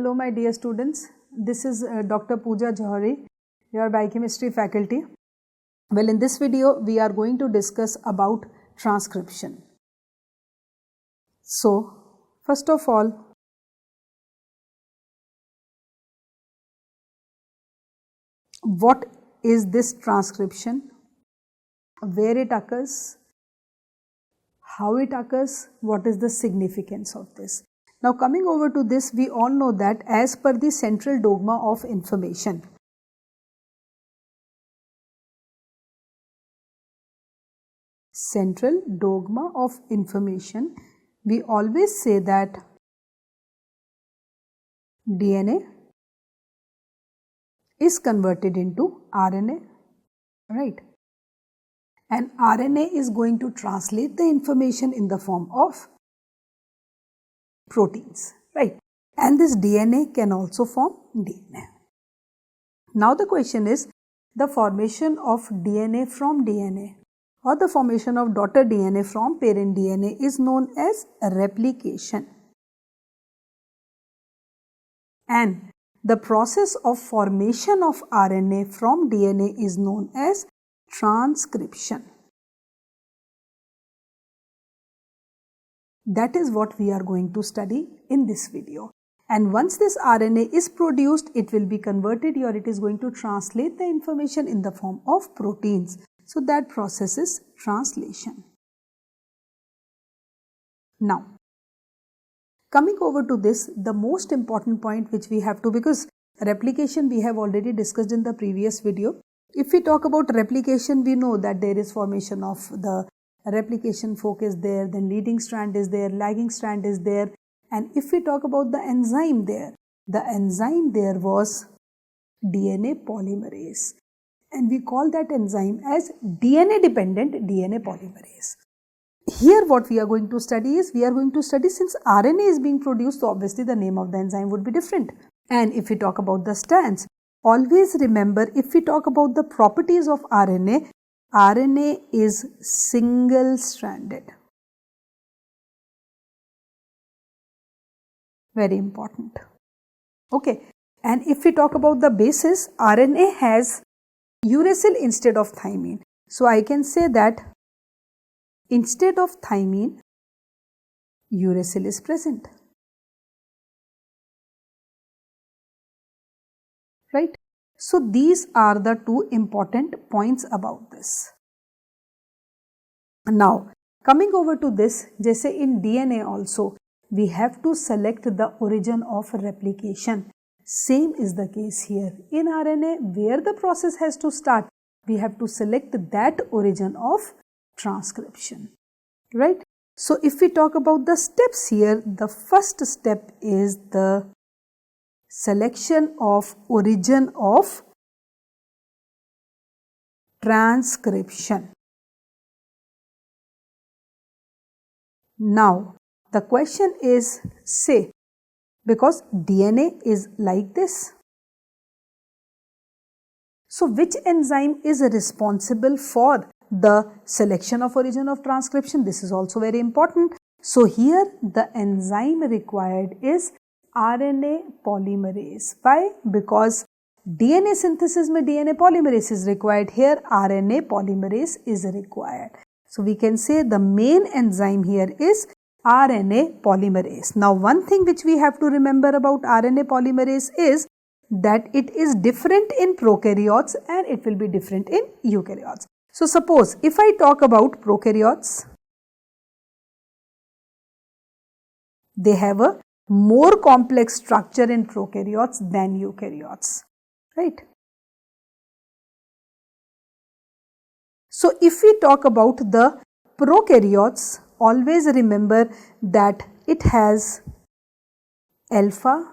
Hello my dear students, this is Dr. 𝗵𝗺𝗴𝗿𝗺, your biochemistry faculty. Well, in this video we are going to discuss about transcription. So, first of all, what is this transcription? Where it occurs? How it occurs? What is the significance of this? Now coming over to this, we all know that as per the central dogma of information, we always say that DNA is converted into RNA, right? And RNA is going to translate the information in the form of proteins, right? And this DNA can also form DNA. Now the question is, the formation of DNA from DNA or the formation of daughter DNA from parent DNA is known as replication. And the process of formation of RNA from DNA is known as transcription. That is what we are going to study in this video. And once this RNA is produced, it will be converted or it is going to translate the information in the form of proteins. So that process is translation. Now, coming over to this, the most important point which we have to, because replication we have already discussed in the previous video. If we talk about replication, we know that there is formation of the replication fork is there, then leading strand is there, lagging strand is there. And if we talk about the enzyme there, the enzyme there was DNA polymerase. And we call that enzyme as DNA dependent DNA polymerase. Here what we are going to study is, we are going to study, since RNA is being produced, so obviously the name of the enzyme would be different. And if we talk about the strands, always remember, if we talk about the properties of RNA, RNA is single-stranded. Very important. Okay. And if we talk about the bases, RNA has uracil instead of thymine. So I can say that instead of thymine, uracil is present. Right? So these are the two important points about this. Now, coming over to this, just say in DNA also, we have to select the origin of replication. Same is the case here. In RNA, where the process has to start, we have to select that origin of transcription. Right? So if we talk about the steps here, the first step is the selection of origin of transcription. Now, the question is, say, because DNA is like this. So, which enzyme is responsible for the selection of origin of transcription? This is also very important. So, here the enzyme required is RNA polymerase. Why? Because DNA synthesis में DNA polymerase is required. Here RNA polymerase is required. So we can say the main enzyme here is RNA polymerase. Now one thing which we have to remember about RNA polymerase is that it is different in prokaryotes and it will be different in eukaryotes. So suppose if I talk about prokaryotes, they have a more complex structure in prokaryotes than eukaryotes, right? So if we talk about the prokaryotes, always remember that it has alpha,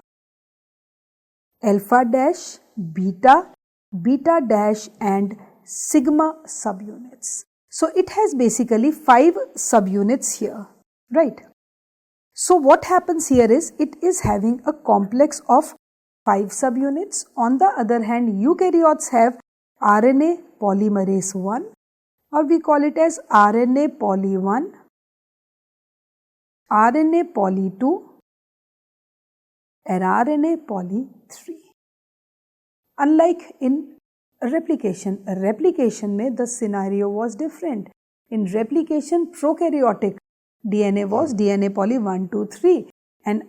alpha dash, beta, beta dash and sigma subunits. So it has basically 5 subunits here, right? So what happens here is, it is having a complex of 5 subunits. On the other hand, eukaryotes have RNA polymerase 1, or we call it as RNA poly 1, RNA poly 2, RNA poly 3. Unlike in replication में the scenario was different. In replication, prokaryotic DNA was DNA poly 1, 2, 3, and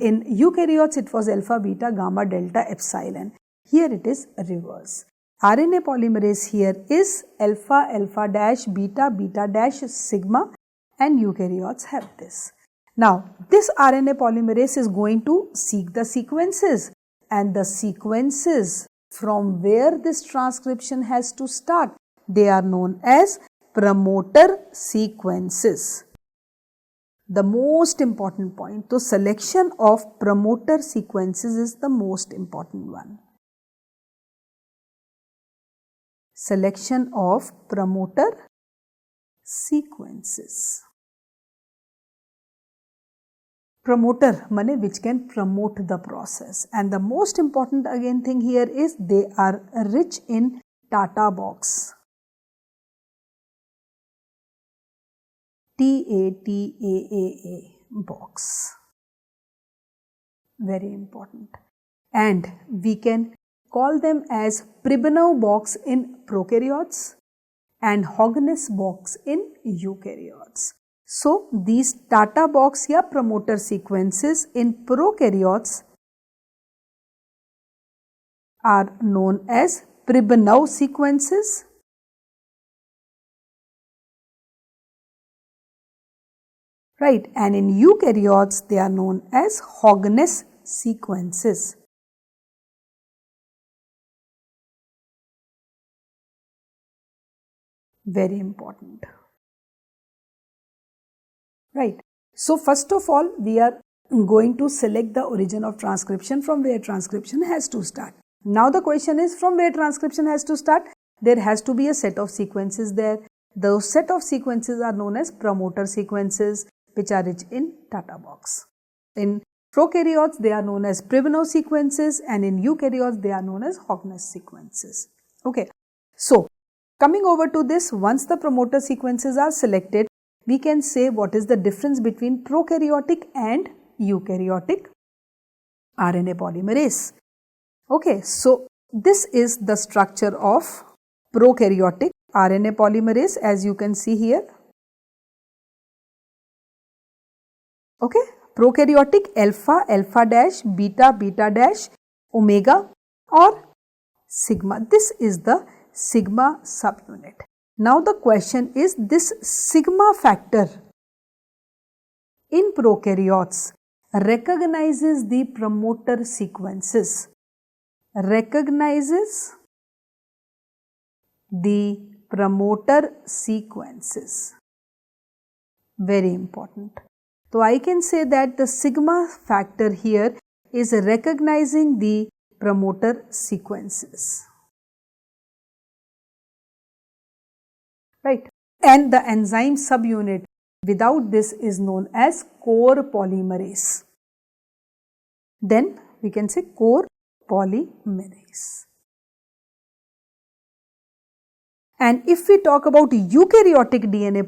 in eukaryotes it was alpha, beta, gamma, delta, epsilon. Here it is reverse. RNA polymerase here is alpha, alpha dash, beta, beta dash, sigma, and eukaryotes have this. Now, this RNA polymerase is going to seek the sequences, and the sequences from where this transcription has to start, they are known as promoter sequences. The most important point, so selection of promoter sequences is the most important one. Selection of promoter sequences. Promoter means which can promote the process, and the most important again thing here is they are rich in TATA box. TATA box. Very important. And we can call them as 𝗵𝗵𝗺 box in prokaryotes and Hogness box in eukaryotes. So, these TATA box या promoter sequences in prokaryotes are known as 𝗵𝗵𝗺 sequences, right, and in eukaryotes they are known as Hogness sequences. Very important. Right. So, first of all, we are going to select the origin of transcription from where transcription has to start. Now, the question is from where transcription has to start? There has to be a set of sequences there. Those set of sequences are known as promoter sequences, which are rich in TATA box. In prokaryotes, they are known as 𝗵𝗵𝗺 sequences, and in eukaryotes, they are known as Hogness sequences. Okay. So, coming over to this, once the promoter sequences are selected, we can say what is the difference between prokaryotic and eukaryotic RNA polymerase. Okay, so this is the structure of prokaryotic RNA polymerase as you can see here. Okay, prokaryotic alpha, alpha dash, beta, beta dash, omega or sigma. This is the sigma subunit. Now the question is, this sigma factor in prokaryotes recognizes the promoter sequences, recognizes the promoter sequences. Very important. So I can say that the sigma factor here is recognizing the promoter sequences. Right, and the enzyme subunit without this is known as core polymerase. Then we can say core polymerase. And if we talk about eukaryotic DNA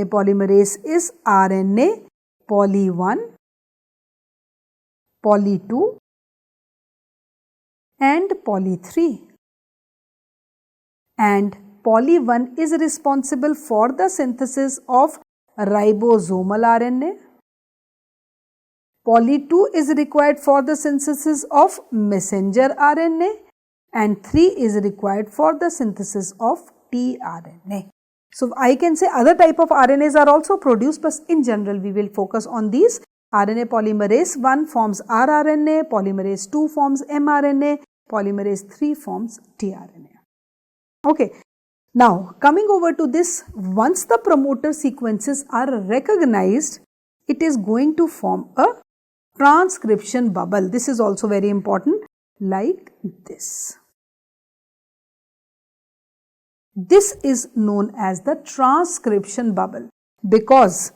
polymerase is RNA poly 1, poly 2 and poly 3. And poly 1 is responsible for the synthesis of ribosomal RNA. Poly 2 is required for the synthesis of messenger RNA and 3 is required for the synthesis of tRNA. So, I can say other type of RNAs are also produced, but in general we will focus on these. RNA polymerase 1 forms rRNA, polymerase 2 forms mRNA, polymerase 3 forms tRNA. Okay. Now, coming over to this, once the promoter sequences are recognized, it is going to form a transcription bubble. This is also very important, like this. This is known as the transcription bubble because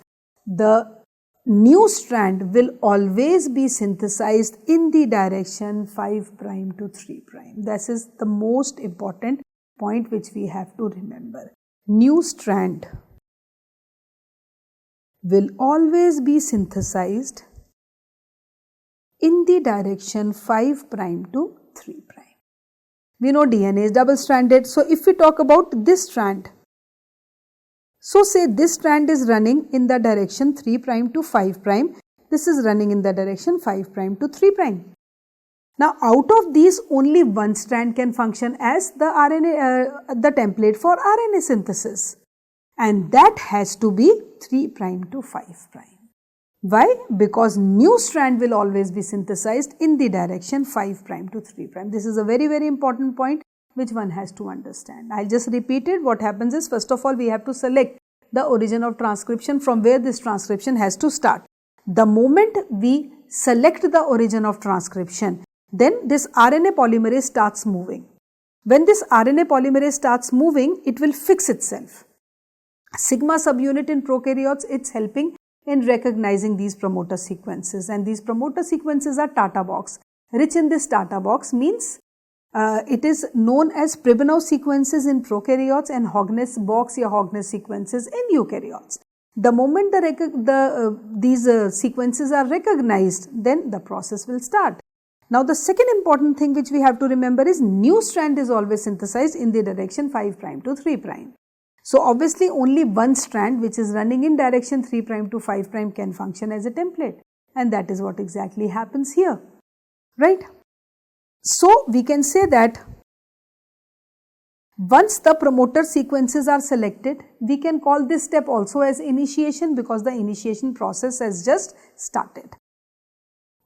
the new strand will always be synthesized in the direction 5' to 3'. This is the most important point which we have to remember. New strand will always be synthesized in the direction 5 prime to 3 prime. We know DNA is double stranded. So if we talk about this strand, so say this strand is running in the direction 3 prime to 5 prime. This is running in the direction 5 prime to 3 prime. Now out of these, only one strand can function as the RNA, the template for RNA synthesis, and that has to be 3 prime to 5 prime. Why? Because new strand will always be synthesized in the direction 5 prime to 3 prime. This is a very, very important point which one has to understand. I'll just repeat it. What happens is, first of all, we have to select the origin of transcription from where this transcription has to start. The moment we select the origin of transcription, then this RNA polymerase starts moving. When this RNA polymerase starts moving, it will fix itself. Sigma subunit in prokaryotes, it's helping in recognizing these promoter sequences, and these promoter sequences are TATA box. Rich in this TATA box means it is known as Pribanow sequences in prokaryotes and Hogness box or Hogness sequences in eukaryotes. The moment these sequences are recognized, then the process will start. Now the second important thing which we have to remember is new strand is always synthesized in the direction 5 prime to 3 prime. So obviously only one strand which is running in direction 3 prime to 5 prime can function as a template, and that is what exactly happens here, right? So we can say that once the promoter sequences are selected, we can call this step also as initiation, because the initiation process has just started.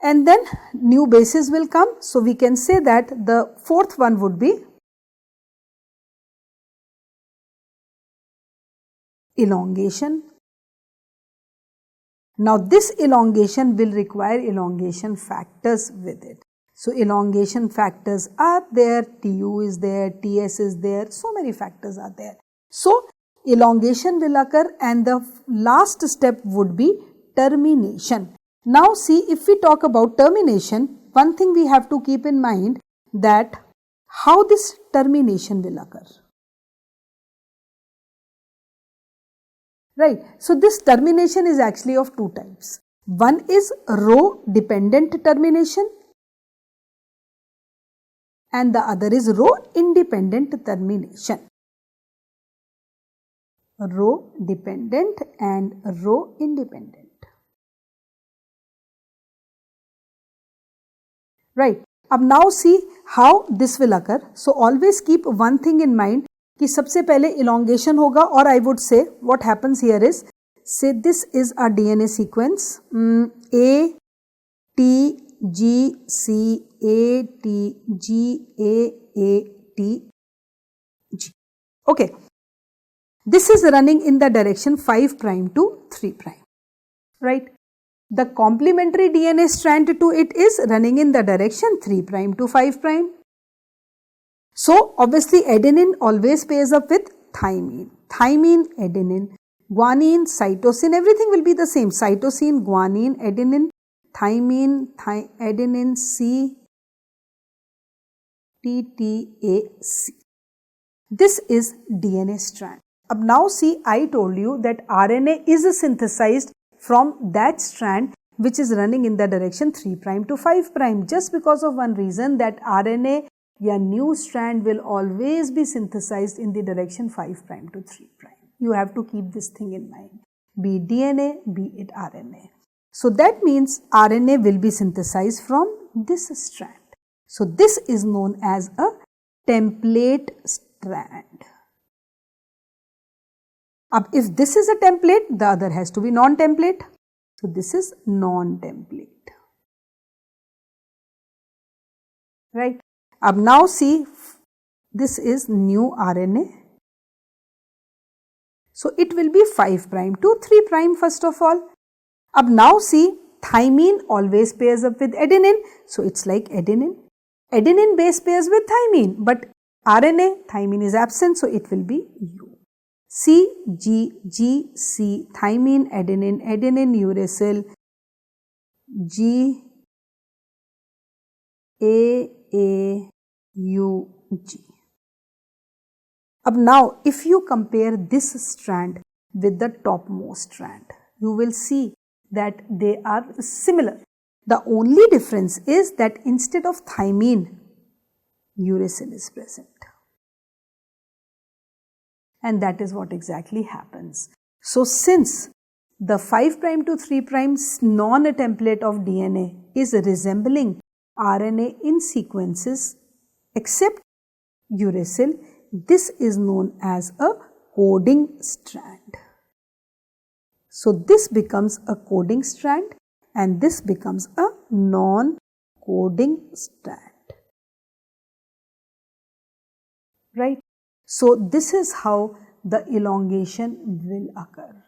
And then new bases will come. So we can say that the fourth one would be elongation. Now this elongation will require elongation factors with it. So elongation factors are there, TU is there, TS is there, so many factors are there. So elongation will occur, and the last step would be termination. Now see, if we talk about termination, one thing we have to keep in mind that how this termination will occur. Right. So this termination is actually of two types. One is row dependent termination and the other is row independent termination. Row dependent and row independent. Right. Now see how this will occur. So always keep one thing in mind कि सबसे पहले elongation होगा, और I would say what happens here is, say this is a DNA sequence A T G C A T G A T G. Okay, this is running in the direction 5 prime to 3 prime, right? The complementary DNA strand to it is running in the direction 3 prime to 5 prime. So obviously adenine always pairs up with thymine. Thymine, adenine, guanine, cytosine, everything will be the same. Cytosine, guanine, adenine, thymine, adenine, C, T, T, A, C. This is DNA strand. Now see, I told you that RNA is synthesized from that strand which is running in the direction 3 prime to 5 prime, just because of one reason, that RNA या new strand will always be synthesized in the direction 5 prime to 3 prime. You have to keep this thing in mind, be it DNA, be it RNA. So that means RNA will be synthesized from this strand. So this is known as a template strand. If this is a template, the other has to be non-template. So this is non-template. Right. Now see, this is new RNA. So it will be 5 prime to 3 prime first of all. Now see, thymine always pairs up with adenine. So it's like adenine. Adenine base pairs with thymine, but RNA, thymine is absent, so it will be U. C, G, G, C, thymine, adenine, uracil, G, A, U, G. Now if you compare this strand with the topmost strand, you will see that they are similar. The only difference is that instead of thymine, uracil is present. And that is what exactly happens. So since the 5' to 3' non-template of DNA is resembling RNA in sequences except uracil, this is known as a coding strand. So this becomes a coding strand and this becomes a non-coding strand. Right? So this is how the elongation will occur.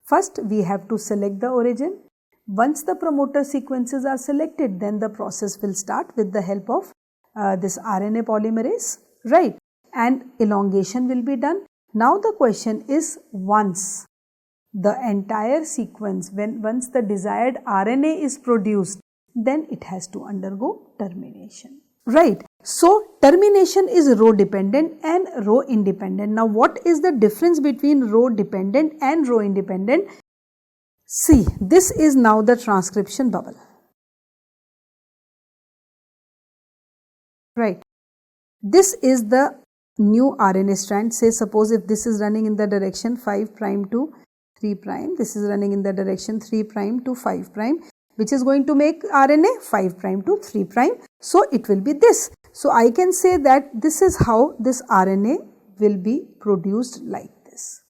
First, we have to select the origin. Once the promoter sequences are selected, then the process will start with the help of this RNA polymerase, right? And elongation will be done. Now the question is, once the entire sequence, once the desired RNA is produced, then it has to undergo termination, right? So termination is row dependent and row independent. Now what is the difference between row dependent and row independent? See, this is now the transcription bubble, right? This is the new RNA strand. Say suppose if this is running in the direction 5' to 3', this is running in the direction 3' to 5', which is going to make RNA 5' to 3'. So it will be this. So I can say that this is how this RNA will be produced like this.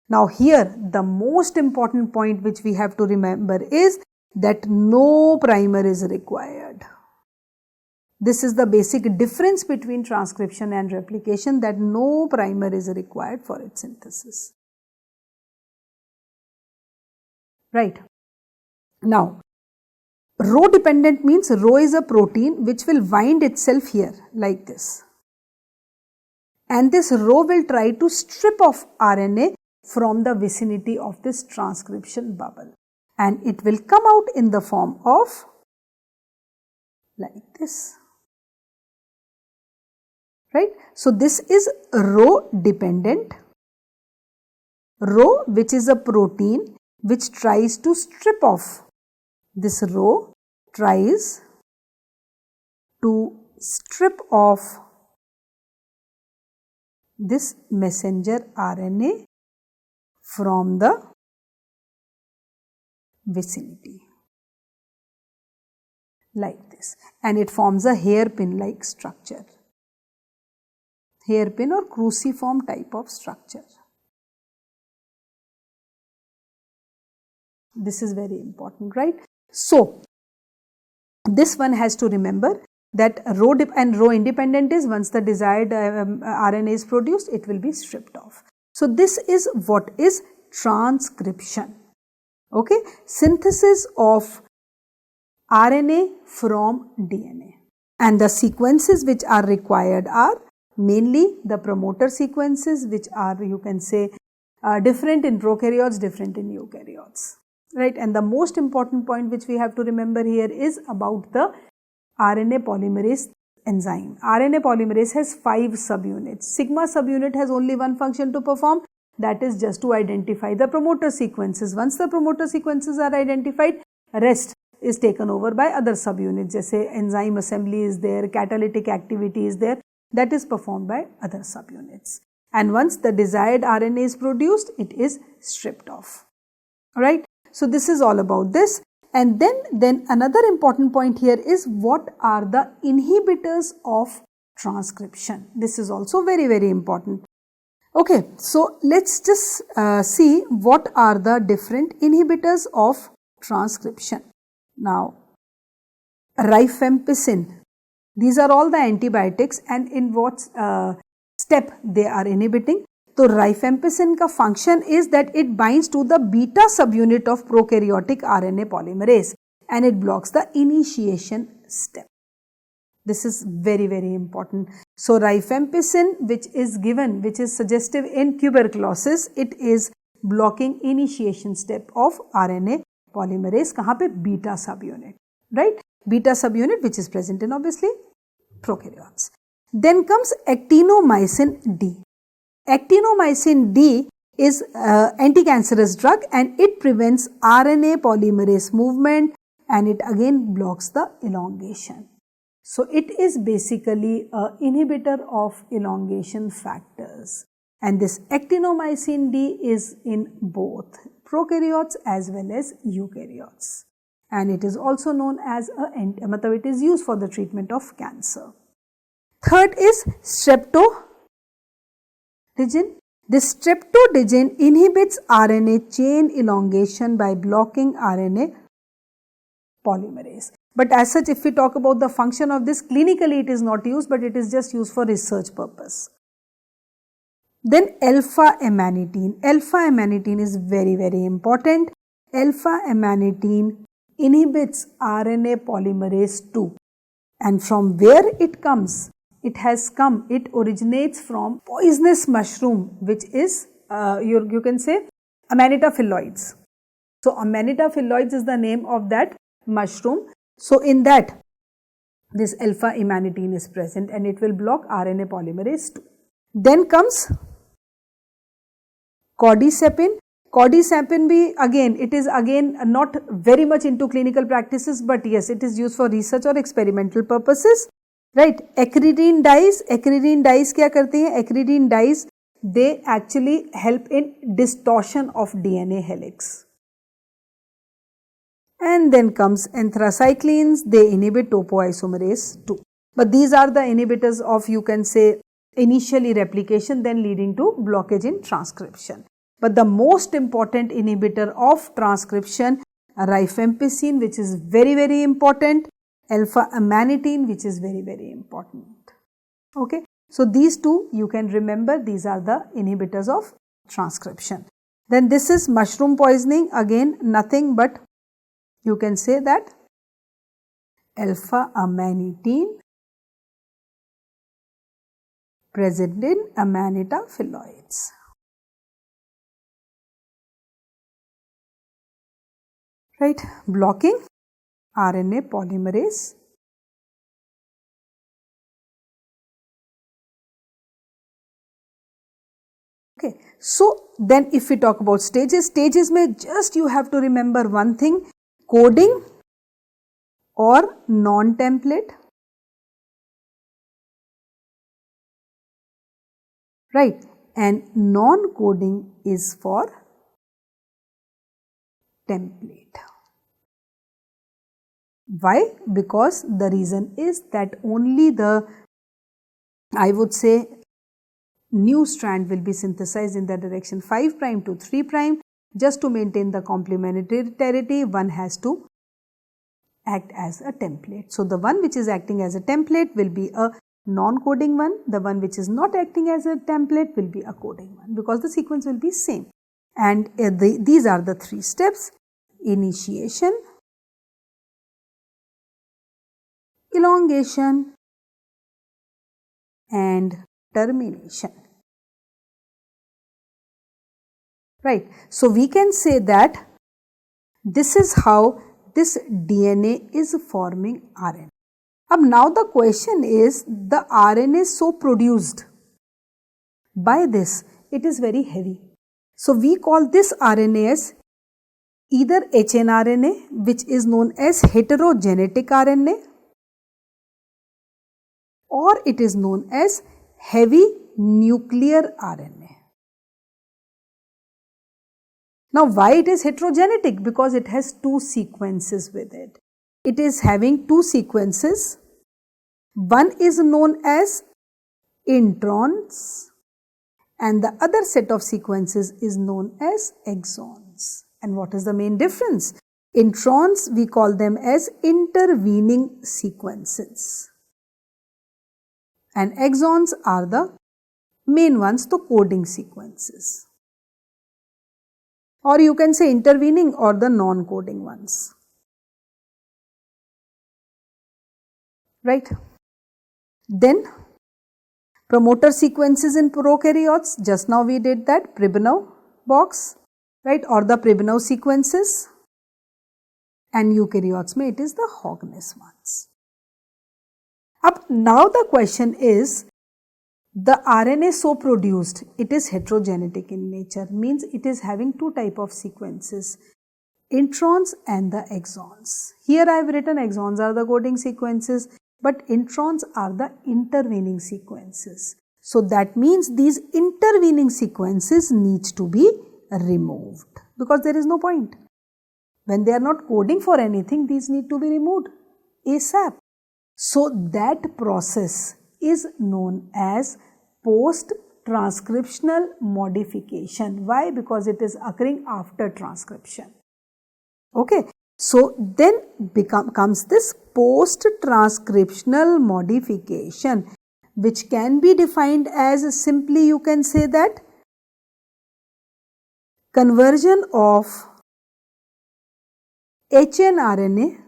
Now here the most important point which we have to remember is that no primer is required. This is the basic difference between transcription and replication, that no primer is required for its synthesis. Right. Now, row dependent means row is a protein which will wind itself here like this. And this row will try to strip off RNA from the vicinity of this transcription bubble. And it will come out in the form of like this. Right. So this is row dependent. Row, which is a protein which tries to strip off. This row tries to strip off this messenger RNA from the vicinity like this, and it forms a hairpin like structure, hairpin or cruciform type of structure. This is very important, right? So this one has to remember that row and row independent is once the desired RNA is produced, it will be stripped off. So this is what is transcription. Okay, synthesis of RNA from DNA, and the sequences which are required are mainly the promoter sequences, which are, you can say, different in prokaryotes, different in eukaryotes, right? And the most important point which we have to remember here is about the RNA polymerase enzyme. RNA polymerase has 5 subunits. Sigma subunit has only one function to perform, that is just to identify the promoter sequences. Once the promoter sequences are identified, rest is taken over by other subunits. Jaise enzyme assembly is there, catalytic activity is there, that is performed by other subunits. And once the desired RNA is produced, it is stripped off. Alright, so this is all about this. And then another important point here is what are the inhibitors of transcription. This is also very, very important. Okay, so let's just see what are the different inhibitors of transcription. Now, rifampicin, these are all the antibiotics, and in what step they are inhibiting. So rifampicin ka function is that it binds to the beta subunit of prokaryotic RNA polymerase and it blocks the initiation step. This is very, very important. So rifampicin, which is given, which is suggestive in tuberculosis, it is blocking initiation step of RNA polymerase. Kahan pe? Beta subunit, right? Beta subunit which is present in obviously prokaryotes. Then comes actinomycin D. Actinomycin D is anti-cancerous drug and it prevents RNA polymerase movement and it again blocks the elongation. So it is basically an inhibitor of elongation factors, and this actinomycin D is in both prokaryotes as well as eukaryotes, and it is also known as it is used for the treatment of cancer. Third is streptodigin. This streptodigin inhibits RNA chain elongation by blocking RNA polymerase. But as such, if we talk about the function of this, clinically it is not used, but it is just used for research purpose. Then alpha-amanitin. Alpha-amanitin is very, very important. Alpha-amanitin inhibits RNA polymerase 2. And from where it comes? It originates from poisonous mushroom, which is, you can say, Amanita phylloides. So, Amanita phylloides is the name of that mushroom. So, in that, this alpha-amanitin is present and it will block RNA polymerase 2. Then comes cordycepin. Cordycepin it is again not very much into clinical practices, but yes, it is used for research or experimental purposes. Right, acridine dyes क्या करते हैं? Acridine dyes, they actually help in distortion of DNA helix. And then comes anthracyclines, they inhibit topoisomerase 2. But these are the inhibitors of, you can say, initially replication, then leading to blockage in transcription. But the most important inhibitor of transcription, rifampicin, which is very, very important, alpha-amanitin, which is very, very important. Okay. So, these two you can remember, these are the inhibitors of transcription. Then this is mushroom poisoning, again nothing but you can say that alpha-amanitin present in Amanita phylloides. Right, blocking RNA polymerase. Okay, so then if we talk about stages may just you have to remember one thing, coding or non-template. Right, and non-coding is for template. Why? Because the reason is that only the, I would say, new strand will be synthesized in the direction 5' to 3'. Just to maintain the complementarity, one has to act as a template. So, the one which is acting as a template will be a non-coding one, the one which is not acting as a template will be a coding one, because the sequence will be same. And these are the 3 steps: initiation, elongation and termination. Right. So, we can say that this is how this DNA is forming RNA. Now the question is, the RNA so produced by this, it is very heavy. So, we call this RNA as either hnRNA, which is known as heterogenetic RNA, or it is known as heavy nuclear RNA. Now, why it is heterogenetic? Because it has 2 sequences with it. It is having 2 sequences. One is known as introns and the other set of sequences is known as exons. And what is the main difference? Introns, we call them as intervening sequences, and exons are the main ones, the coding sequences, or you can say intervening or the non-coding ones. Right. Then promoter sequences in prokaryotes, just now we did that, Pribnow box, right, or the Pribnow sequences, and eukaryotes mein it is the Hogness ones. Now the question is, the RNA so produced, it is heterogenetic in nature, means it is having 2 type of sequences. introns and the exons. Here I have written exons are the coding sequences, but introns are the intervening sequences. So that means these intervening sequences needs to be removed because there is no point. When they are not coding for anything, these need to be removed ASAP. So that process is known as post-transcriptional modification. Why? Because it is occurring after transcription. Okay. So then comes this post-transcriptional modification, which can be defined as simply you can say that conversion of hnRNA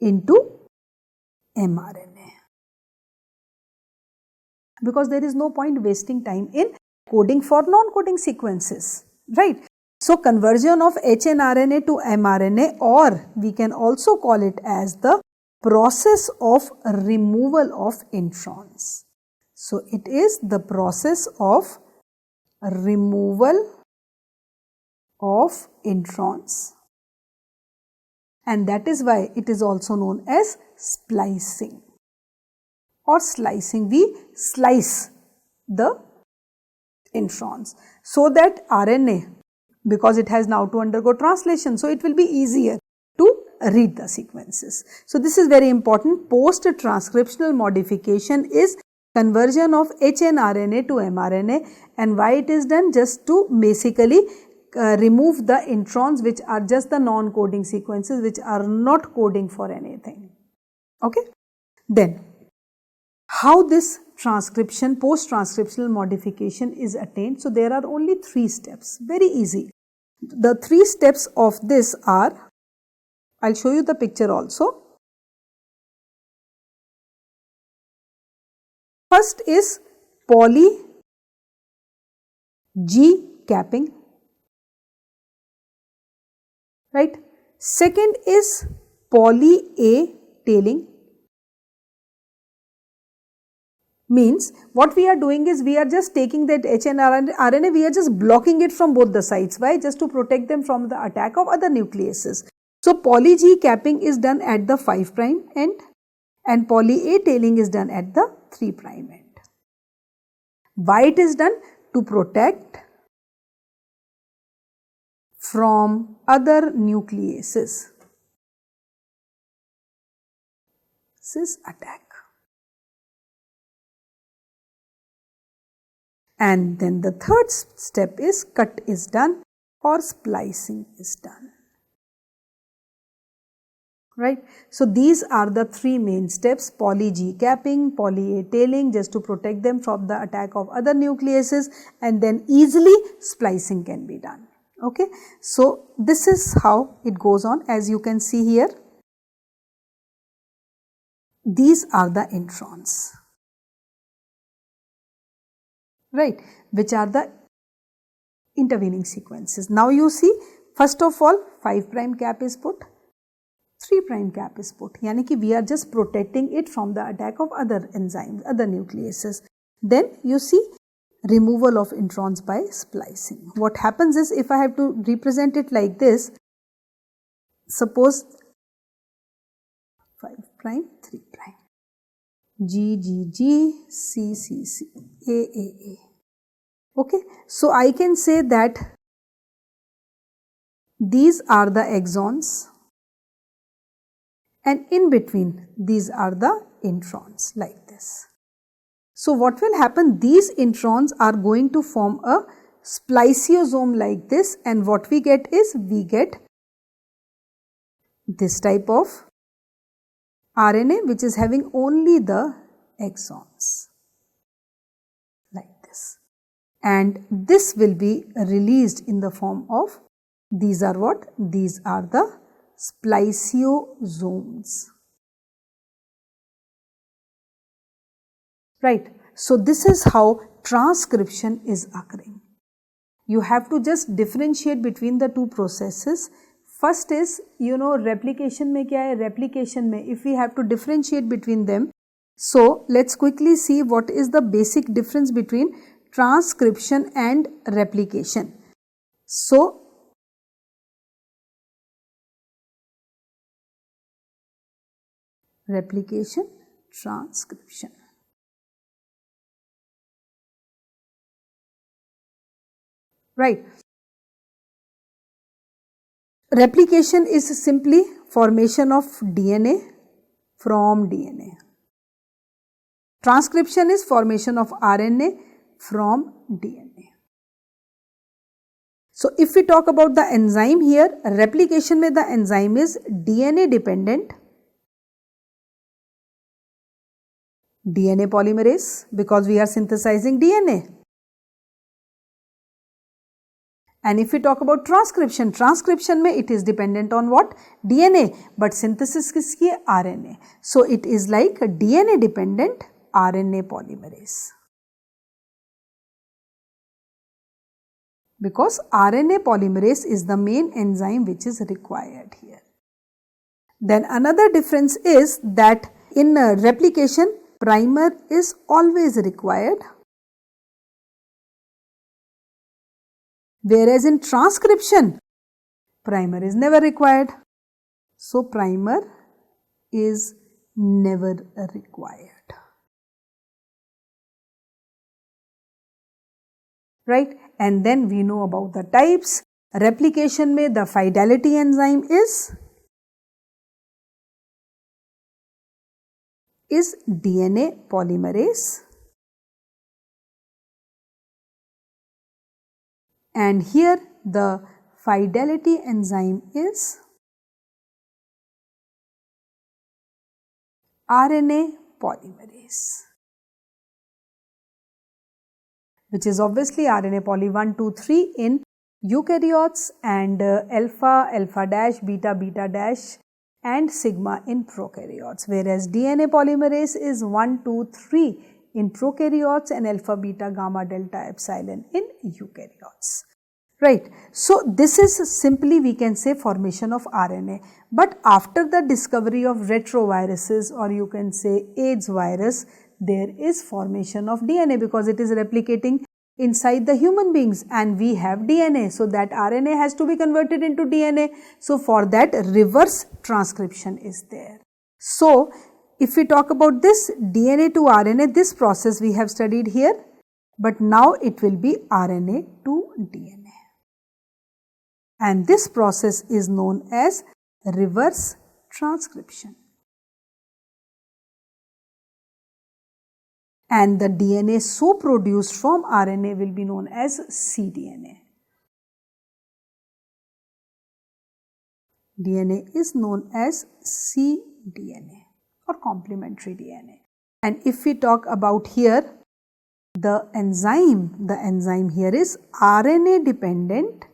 into mRNA. Because there is no point wasting time in coding for non-coding sequences, right? So conversion of hnRNA to mRNA, or we can also call it as the process of removal of introns. So it is the process of removal of introns, and that is why it is also known as splicing or slicing. We slice the introns so that RNA, because it has now to undergo translation, so it will be easier to read the sequences. So this is very important. Post-transcriptional modification is conversion of hnRNA to mRNA, and why it is done? Just to basically remove the introns which are just the non-coding sequences which are not coding for anything. Okay. Then how this transcription, post-transcriptional modification is attained? So there are only 3 steps, very easy. The 3 steps of this are, I'll show you the picture also. First is poly G capping, right? Second is poly A tailing. Means what we are doing is we are just taking that hnRNA, we are just blocking it from both the sides. Why? Just to protect them from the attack of other nucleases. So poly G capping is done at the 5' end and poly A tailing is done at the 3' end. Why it is done? To protect from other nucleases. This attack. And then the third step is cut is done or splicing is done. Right. So these are the 3 main steps: poly G capping, poly A tailing, just to protect them from the attack of other nucleases, and then easily splicing can be done. Okay. So this is how it goes on. As you can see here, these are the introns, right, which are the intervening sequences. Now you see, first of all 5' cap is put, 3' cap is put, yani ki we are just protecting it from the attack of other enzymes, other nucleases. Then you see removal of introns by splicing. What happens is, if I have to represent it like this, suppose 5', 3', G, G, G, C, C, C, A, A, A. Okay. So I can say that these are the exons and in between these are the introns, like this. So what will happen? These introns are going to form a spliceosome like this, and what we get is, we get this type of RNA which is having only the exons, like this, and this will be released in the form of, these are what? These are the spliceosomes, right. So this is how transcription is occurring. You have to just differentiate between the 2 processes. First is, replication mein kya hai? Replication mein, if we have to differentiate between them, so let's quickly see what is the basic difference between transcription and replication. So, replication, transcription. Right. Replication is simply formation of DNA from DNA. Transcription is formation of RNA from DNA. So, if we talk about the enzyme here, replication mein the enzyme is DNA dependent, DNA polymerase, because we are synthesizing DNA. And if we talk about transcription, transcription mein it is dependent on what? DNA, but synthesis kiski hai? RNA. So, it is like a DNA dependent RNA polymerase. Because RNA polymerase is the main enzyme which is required here. Then another difference is that in replication, primer is always required, whereas in transcription, primer is never required. So, primer is never required. Right? And then we know about the types. Replication mein the fidelity enzyme is DNA polymerase, and here the fidelity enzyme is RNA polymerase, which is obviously RNA poly 1, 2, 3 in eukaryotes and alpha, alpha dash, beta, beta dash and sigma in prokaryotes, whereas DNA polymerase is 1, 2, 3 in prokaryotes and alpha, beta, gamma, delta, epsilon in eukaryotes. Right. So, this is simply we can say formation of RNA, but after the discovery of retroviruses, or you can say AIDS virus, there is formation of DNA because it is replicating inside the human beings and we have DNA. So, that RNA has to be converted into DNA. So, for that reverse transcription is there. So, if we talk about this DNA to RNA, this process we have studied here, but now it will be RNA to DNA. And this process is known as reverse transcription. And the DNA so produced from RNA will be known as cDNA. DNA is known as cDNA or complementary DNA. And if we talk about here the enzyme here is RNA dependent.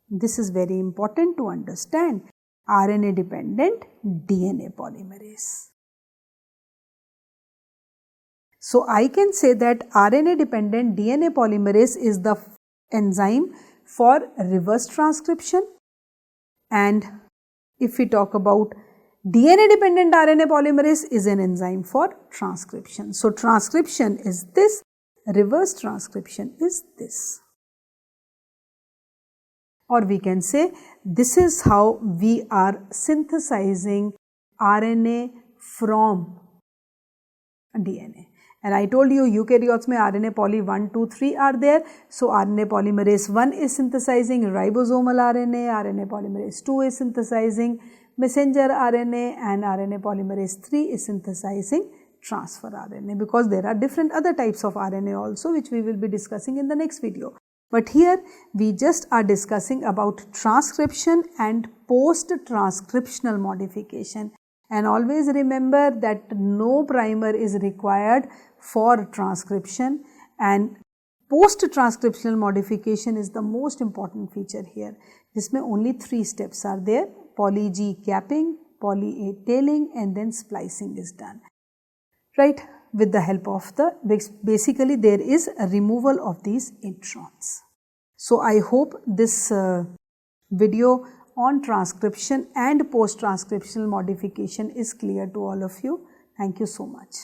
This is very important to understand. RNA dependent DNA polymerase. So, I can say that RNA dependent DNA polymerase is the enzyme for reverse transcription, and if we talk about DNA dependent RNA polymerase is an enzyme for transcription. So, transcription is this, reverse transcription is this. Or we can say this is how we are synthesizing RNA from DNA. And I told you eukaryotes mein RNA poly 1, 2, 3 are there. So, RNA polymerase 1 is synthesizing ribosomal RNA, RNA polymerase 2 is synthesizing messenger RNA, and RNA polymerase 3 is synthesizing transfer RNA, because there are different other types of RNA also which we will be discussing in the next video. But here we just are discussing about transcription and post-transcriptional modification. And always remember that no primer is required for transcription, and post-transcriptional modification is the most important feature here. Jisme only 3 steps are there: poly G capping, poly A tailing, and then splicing is done. Right, with the help of the, basically there is a removal of these introns. So, I hope this video on transcription and post-transcriptional modification is clear to all of you. Thank you so much.